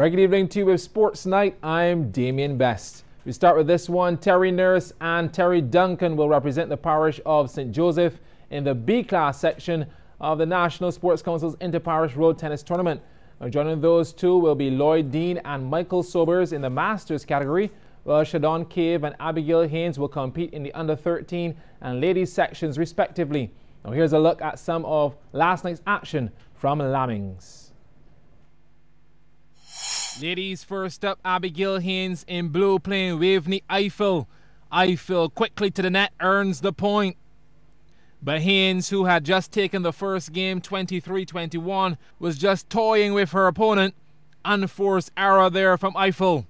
Very good evening to you with Sports Night. I'm Damien Best. We start with this one. Terry Nurse and Terry Duncan will represent the parish of St. Joseph in the B-class section of the National Sports Council's Inter-Parish Road Tennis Tournament. Now, joining those two will be Lloyd Dean and Michael Sobers in the Masters category, while Shadon Cave and Abigail Haynes will compete in the under-13 and ladies sections respectively. Now here's a look at some of last night's action from Lammings. Ladies first up, Abigail Haynes in blue playing Waveney Eiffel. Eiffel quickly to the net, earns the point. But Haynes, who had just taken the first game 23-21, was just toying with her opponent. Unforced error there from Eiffel.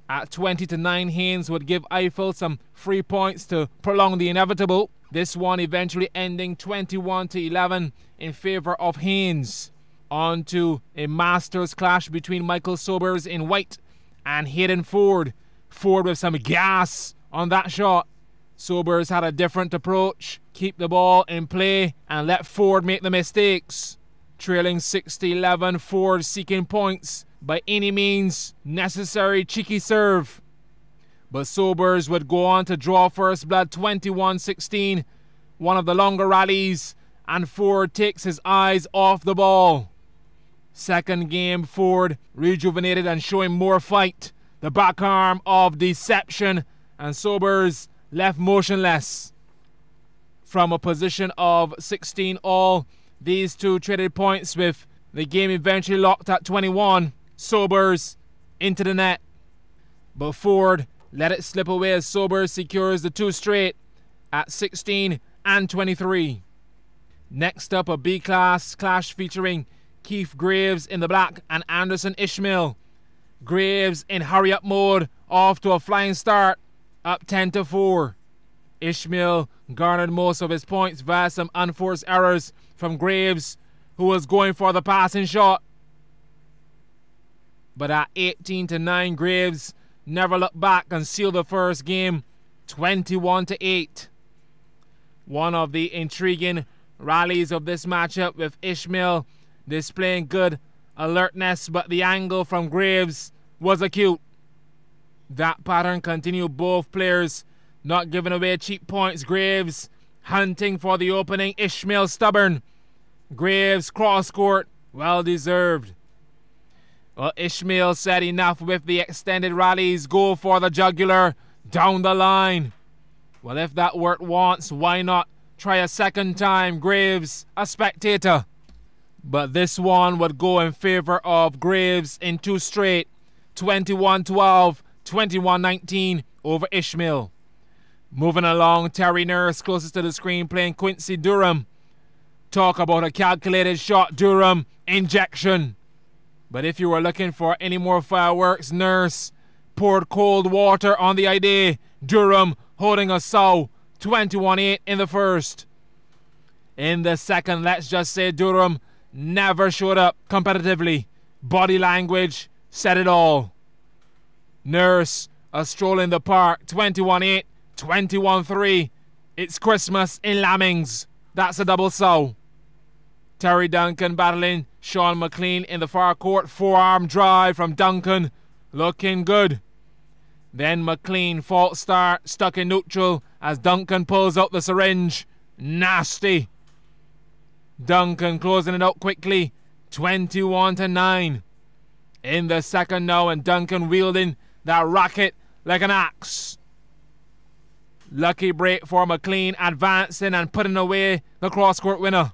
At 20-9, Haynes would give Eiffel some free points to prolong the inevitable. This one eventually ending 21-11 in favor of Haynes. On to a Masters clash between Michael Sobers in white and Hayden Ford. Ford with some gas on that shot. Sobers had a different approach. Keep the ball in play and let Ford make the mistakes. Trailing 60-11, Ford seeking points by any means necessary. Cheeky serve. But Sobers would go on to draw first blood 21-16. One of the longer rallies, and Ford takes his eyes off the ball. Second game, Ford rejuvenated and showing more fight. The back arm of deception, and Sobers left motionless. From a position of 16 all, these two traded points with the game eventually locked at 21. Sobers into the net. But Ford let it slip away as Sobers secures the two straight at 16 and 23. Next up, a B-class clash featuring Keith Graves in the black and Anderson Ishmael. Graves in hurry-up mode, off to a flying start, up 10-4. Ishmael garnered most of his points via some unforced errors from Graves, who was going for the passing shot. But at 18-9, Graves never looked back and sealed the first game 21-8. One of the intriguing rallies of this matchup, with Ishmael displaying good alertness, but the angle from Graves was acute. That pattern continued, both players not giving away cheap points. Graves hunting for the opening, Ishmael stubborn. Graves cross court, well deserved. Well, Ishmael said enough with the extended rallies, go for the jugular down the line. Well, if that worked once, why not try a second time? Graves a spectator. But this one would go in favor of Graves in two straight. 21-12, 21-19 over Ishmael. Moving along, Terry Nurse closest to the screen playing Quincy Durham. Talk about a calculated shot, Durham injection. But if you were looking for any more fireworks, Nurse poured cold water on the idea. Durham holding a sow, 21-8 in the first. In the second, let's just say Durham never showed up competitively. Body language said it all. Nurse, a stroll in the park, 21-8, 21-3. It's Christmas in Lammings. That's a double sow. Terry Duncan battling Sean McLean in the far court. Forearm drive from Duncan. Looking good. Then McLean, false start, stuck in neutral as Duncan pulls out the syringe. Nasty. Duncan closing it out quickly. 21-9. In the second now, and Duncan wielding that racket like an axe. Lucky break for McLean, advancing and putting away the cross-court winner.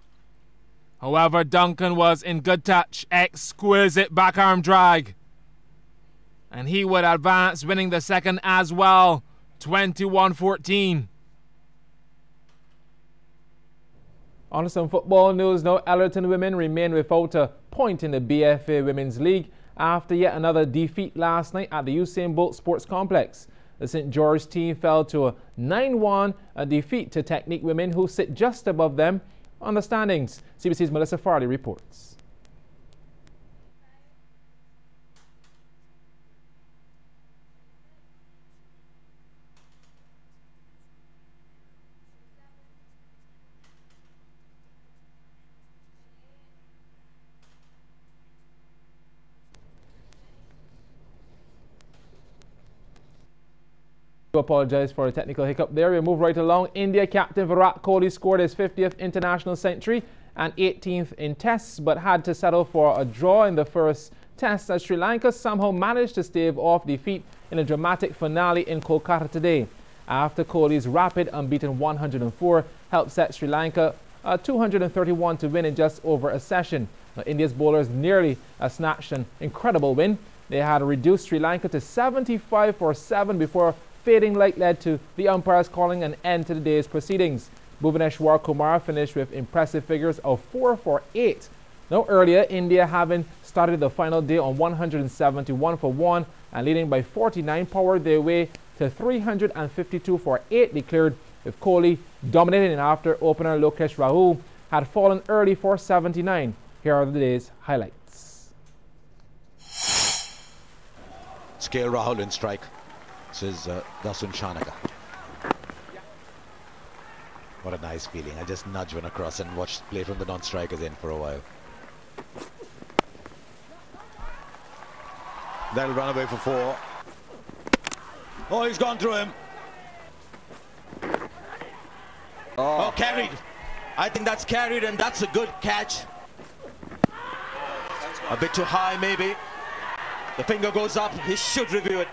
However, Duncan was in good touch. Exquisite backarm drag. And he would advance, winning the second as well. 21-14. On to some football news now. Ellerton women remain without a point in the BFA Women's League after yet another defeat last night at the Usain Bolt Sports Complex. The St. George team fell to a 9-1 defeat to Technique Women, who sit just above them on the standings. CBC's Melissa Farley reports. I apologize for a technical hiccup there. We move right along. India captain Virat Kohli scored his 50th international century and 18th in tests, but had to settle for a draw in the first test as Sri Lanka somehow managed to stave off defeat in a dramatic finale in Kolkata today. After Kohli's rapid unbeaten 104 helped set Sri Lanka 231 to win in just over a session. Now, India's bowlers nearly snatched an incredible win. They had reduced Sri Lanka to 75 for 7 before fading light led to the umpires calling an end to the day's proceedings. Bhuvaneshwar Kumar finished with impressive figures of 4 for 8. Now earlier, India having started the final day on 171 for 1 and leading by 49 powered their way to 352 for 8 declared, with Kohli dominating after opener Lokesh Rahul had fallen early for 79. Here are the day's highlights. Scale Rahul in strike. This is Dasun Shanaka. What a nice feeling. I just nudge one across and watch play from the non-strikers in for a while. That'll run away for 4. Oh, he's gone through him. Oh, carried. I think that's carried, and that's a good catch. A bit too high, maybe. The finger goes up. He should review it.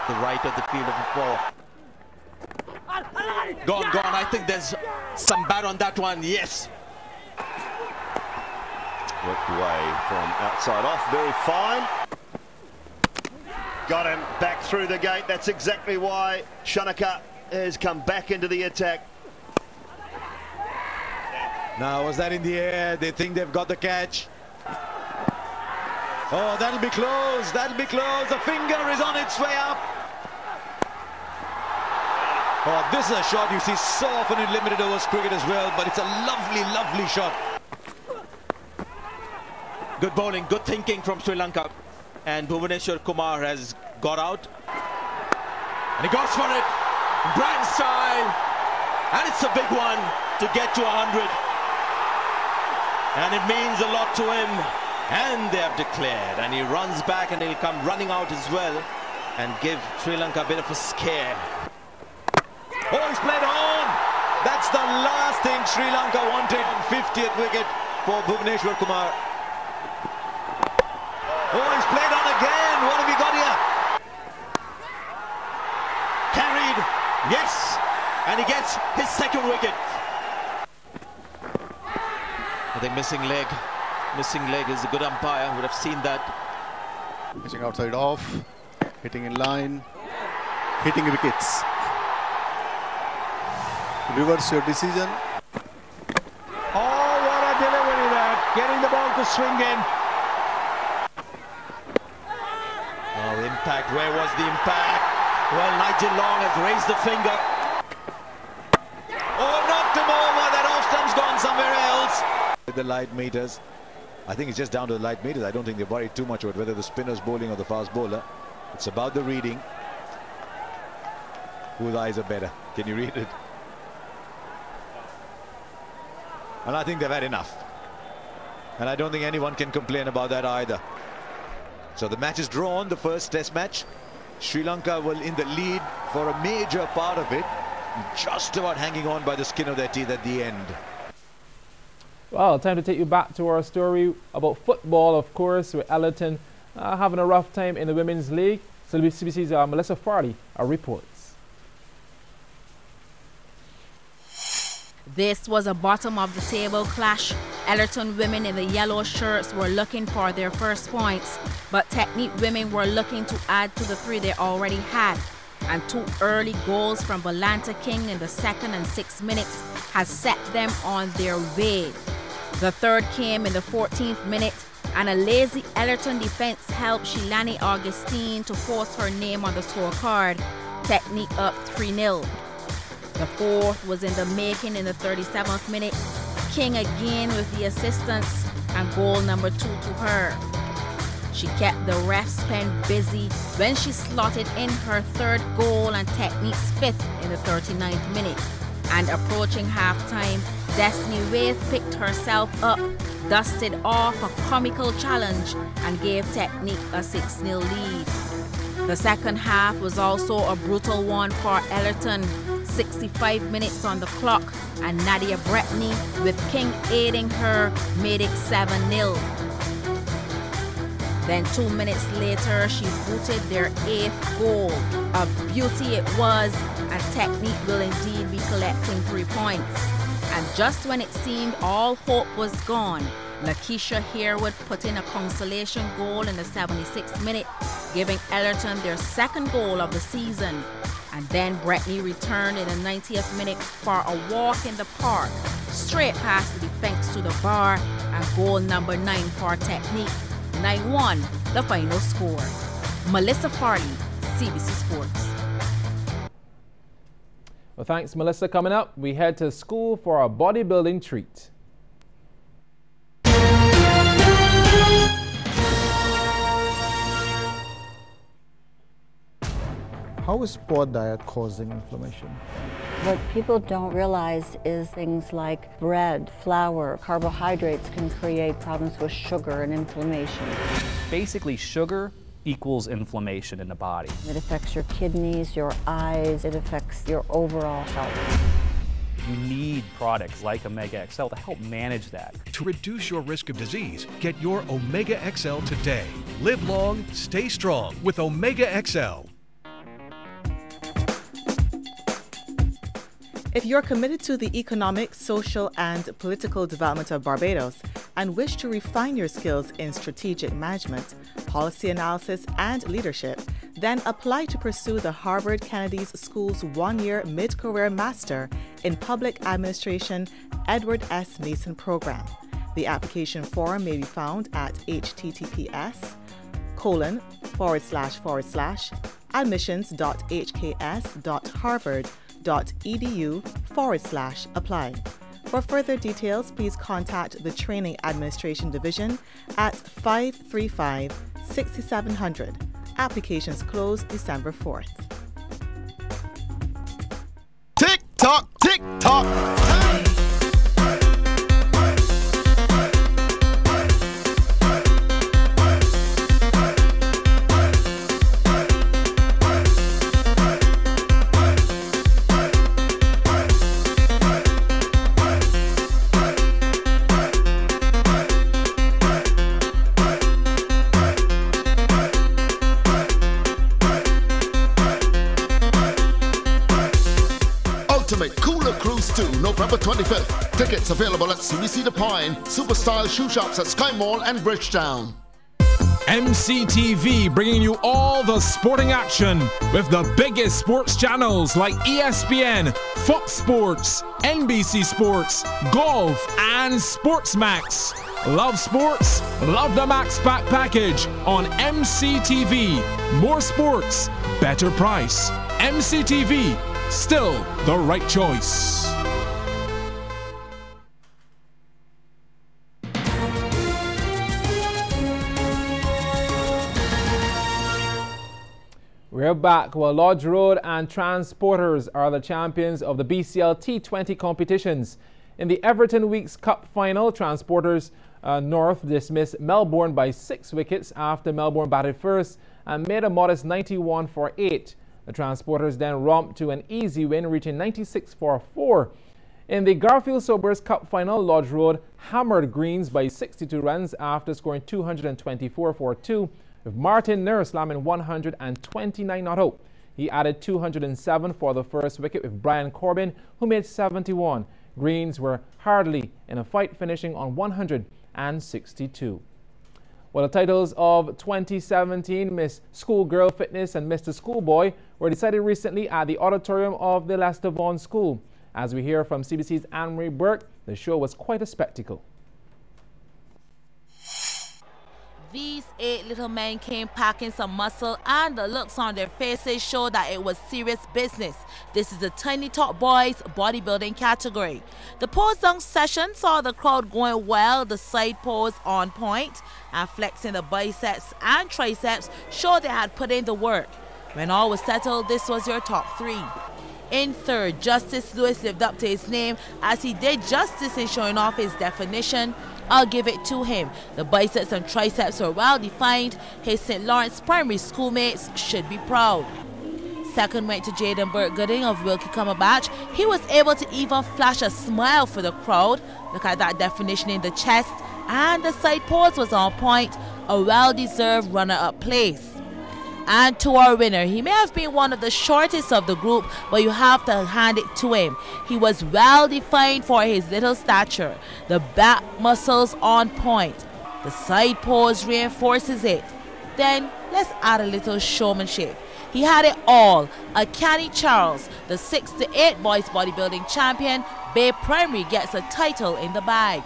The right of the field of the 4. Gone. I think there's some bat on that one. Yes. Worked away from outside off. Very fine. Got him back through the gate. That's exactly why Shanaka has come back into the attack. Now, was that in the air? They think they've got the catch. Oh, that'll be close. That'll be close. The finger is on its way up. Oh, this is a shot you see so often in limited overs cricket as well, but it's a lovely, lovely shot. Good bowling, good thinking from Sri Lanka. And Bhuvaneshwar Kumar has got out. And he goes for it. Brand style. And it's a big one to get to 100. And it means a lot to him. And they have declared. And he runs back and he'll come running out as well and give Sri Lanka a bit of a scare. Oh, he's played on. That's the last thing Sri Lanka wanted. 50th wicket for Bhuvaneshwar Kumar. Oh, he's played on again. What have we got here? Carried. Yes. And he gets his second wicket. I think missing leg. Missing leg is a good umpire. Would have seen that. Pitching outside off. Hitting in line. Hitting wickets. Reverse your decision. Oh, what a delivery there. Getting the ball to swing in. Oh, impact. Where was the impact? Well, Nigel Long has raised the finger. Oh, knocked him over. That off-stump's gone somewhere else. The light meters. I think it's just down to the light meters. I don't think they're worried too much about whether the spinner's bowling or the fast bowler. It's about the reading. Whose eyes are better? Can you read it? And I think they've had enough. And I don't think anyone can complain about that either. So the match is drawn, the first test match. Sri Lanka will in the lead for a major part of it. Just about hanging on by the skin of their teeth at the end. Well, time to take you back to our story about football, of course, with Ellerton having a rough time in the Women's League. So CBC's Melissa Farley reports. This was a bottom-of-the-table clash. Ellerton women in the yellow shirts were looking for their first points, but Technique women were looking to add to the 3 they already had. And 2 early goals from Balanta King in the 2nd and 6th minutes has set them on their way. The 3rd came in the 14th minute, and a lazy Ellerton defense helped Shilani Augustine to force her name on the scorecard. Technique up 3-0. The 4th was in the making in the 37th minute. King again with the assistance and goal number 2 to her. She kept the refs' pen busy when she slotted in her 3rd goal and Technique's 5th in the 39th minute. And approaching halftime, Destiny Waith picked herself up, dusted off a comical challenge, and gave Technique a 6-0 lead. The second half was also a brutal one for Ellerton. 65 minutes on the clock, and Nadia Bretney, with King aiding her, made it 7-0. Then 2 minutes later, she booted their 8th goal. A beauty it was, and Technique will indeed be collecting 3 points. And just when it seemed all hope was gone, Lakeisha Harewood put in a consolation goal in the 76th minute, giving Ellerton their 2nd goal of the season. And then Bretney returned in the 90th minute for a walk in the park, straight past the defense to the bar, and goal number 9 for Technique. 9-1, the final score. Melissa Farley, CBC Sports. Well, thanks, Melissa. Coming up, we head to school for a bodybuilding treat. How is poor diet causing inflammation? What people don't realize is things like bread, flour, carbohydrates can create problems with sugar and inflammation. Basically, sugar equals inflammation in the body. It affects your kidneys, your eyes, it affects your overall health. You need products like Omega XL to help manage that. To reduce your risk of disease, get your Omega XL today. Live long, stay strong with Omega XL. If you're committed to the economic, social, and political development of Barbados and wish to refine your skills in strategic management, policy analysis, and leadership, then apply to pursue the Harvard Kennedy School's 1-year mid-career master in public administration Edward S. Mason program. The application form may be found at https://admissions.hks.harvard.edu/apply. For further details, please contact the Training Administration Division at 535-6700. Applications closed December 4th. Tick tock, tick tock. November 25th. Tickets available at Cbc The Pine, Superstyle Shoe Shops at Sky Mall and Bridgetown. MCTV bringing you all the sporting action with the biggest sports channels like ESPN, Fox Sports, NBC Sports, Golf, and Sportsmax. Love sports? Love the Max Pack package on MCTV. More sports, better price. MCTV, still the right choice. We're back. Well, Lodge Road and Transporters are the champions of the BCL T20 competitions. In the Everton Weeks Cup final, Transporters North dismissed Melbourne by 6 wickets after Melbourne batted first and made a modest 91 for 8. The Transporters then romped to an easy win, reaching 96 for 4. In the Garfield Sobers Cup final, Lodge Road hammered Greens by 62 runs after scoring 224 for 2. With Martin Nair slamming 129 not out. He added 207 for the first wicket with Brian Corbin, who made 71. Greens were hardly in a fight, finishing on 162. Well, the titles of 2017 Miss Schoolgirl Fitness and Mr. Schoolboy were decided recently at the auditorium of the Lester Vaughan School. As we hear from CBC's Anne-Marie Burke, the show was quite a spectacle. These 8 little men came packing some muscle, and the looks on their faces showed that it was serious business. This is the Tiny Top Boys bodybuilding category. The pose down session saw the crowd going well, the side pose on point, and flexing the biceps and triceps showed they had put in the work. When all was settled, this was your top 3. In third, Justice Lewis lived up to his name as he did justice in showing off his definition. I'll give it to him. The biceps and triceps were well defined. His St. Lawrence Primary schoolmates should be proud. Second went to Jaden Burke-Gooding of Wilkie Cumberbatch. He was able to even flash a smile for the crowd. Look at that definition in the chest, and the side pose was on point. A well-deserved runner-up place. And to our winner, he may have been one of the shortest of the group, but you have to hand it to him. He was well defined for his little stature. The back muscles on point. The side pose reinforces it. Then let's add a little showmanship. He had it all. Akani Charles, the 6'8" boys bodybuilding champion, Bay Primary gets a title in the bag.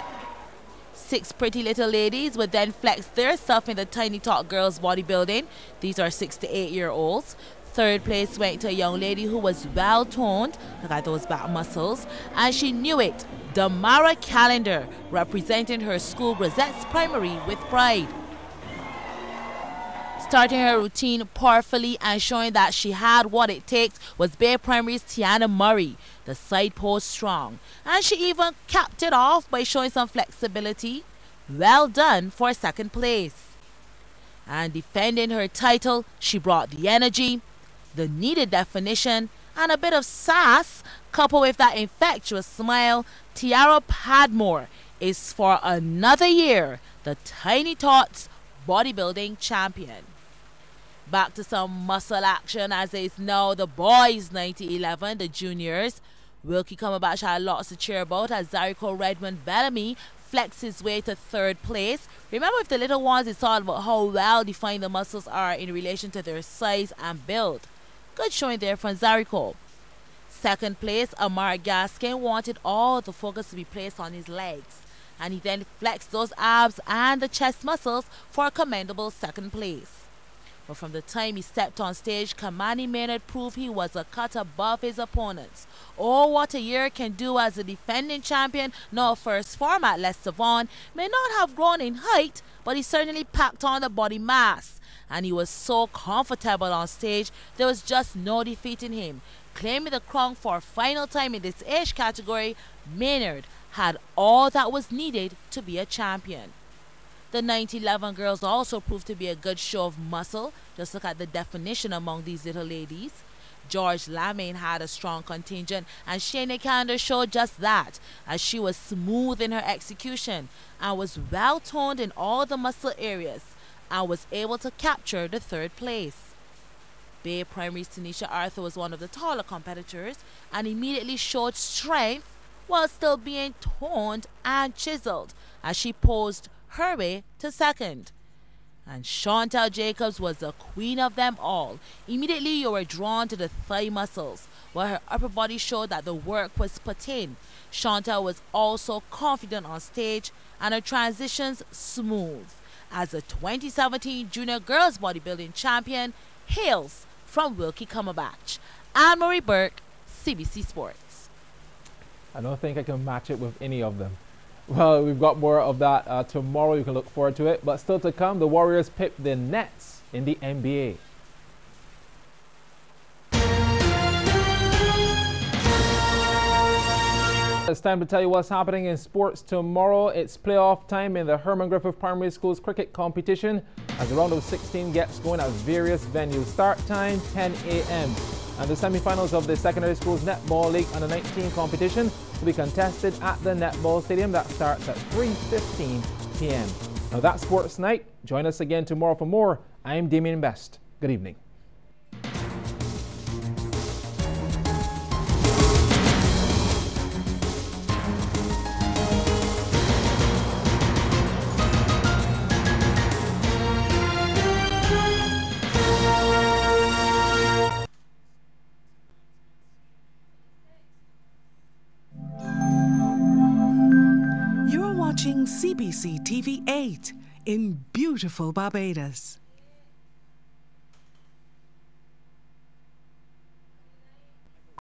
6 pretty little ladies would then flex their stuff in the Tiny Talk girls bodybuilding. These are 6 to 8-year-olds. Third place went to a young lady who was well toned. Look at those back muscles. And she knew it. Damara Calendar, representing her school Rosette's Primary with pride. Starting her routine powerfully and showing that she had what it takes was Bay Primary's Tiana Murray. The side pose strong, and she even capped it off by showing some flexibility. Well done for second place. And defending her title, she brought the energy, the needed definition, and a bit of sass, coupled with that infectious smile. Tiara Padmore is for another year the Tiny Tots bodybuilding champion. Back to some muscle action as it's now the boys 90-11, the juniors. Wilkie Cumberbatch had lots to cheer about as Zarico Redmond Bellamy flexed his way to third place. Remember, with the little ones, it's all about how well defined the muscles are in relation to their size and build. Good showing there from Zarico. Second place, Amar Gaskin wanted all the focus to be placed on his legs, and he then flexed those abs and the chest muscles for a commendable second place. But from the time he stepped on stage, Kamani Maynard proved he was a cut above his opponents. Oh, what a year can do as a defending champion, now first format Lester Vaughan, may not have grown in height, but he certainly packed on the body mass. And he was so comfortable on stage, there was just no defeating him. Claiming the crown for a final time in this age category, Maynard had all that was needed to be a champion. The 90-11 girls also proved to be a good show of muscle. Just look at the definition among these little ladies. George Lamaine had a strong contingent, and Shayna Calendar showed just that, as she was smooth in her execution and was well toned in all the muscle areas and was able to capture the third place. Bay Primary's Tanisha Arthur was one of the taller competitors and immediately showed strength while still being toned and chiseled as she posed her way to second. And Chantal Jacobs was the queen of them all. Immediately you were drawn to the thigh muscles, while her upper body showed that the work was put in. Chantal was also confident on stage and her transitions smooth, as the 2017 Junior Girls Bodybuilding Champion hails from Wilkie Cumberbatch. Anne-Marie Burke, CBC Sports. I don't think I can match it with any of them. Well, we've got more of that tomorrow. You can look forward to it. But still to come, the Warriors pip the Nets in the NBA. It's time to tell you what's happening in sports tomorrow. It's playoff time in the Herman Griffith Primary School's cricket competition as the round of 16 gets going at various venues. Start time 10 a.m. And the semi-finals of the Secondary Schools Netball League Under 19 competition will be contested at the Netball Stadium. That starts at 3:15 p.m. Now that's Sports Night. Join us again tomorrow for more. I'm Damien Best. Good evening. Watching CBC TV 8 in beautiful Barbados.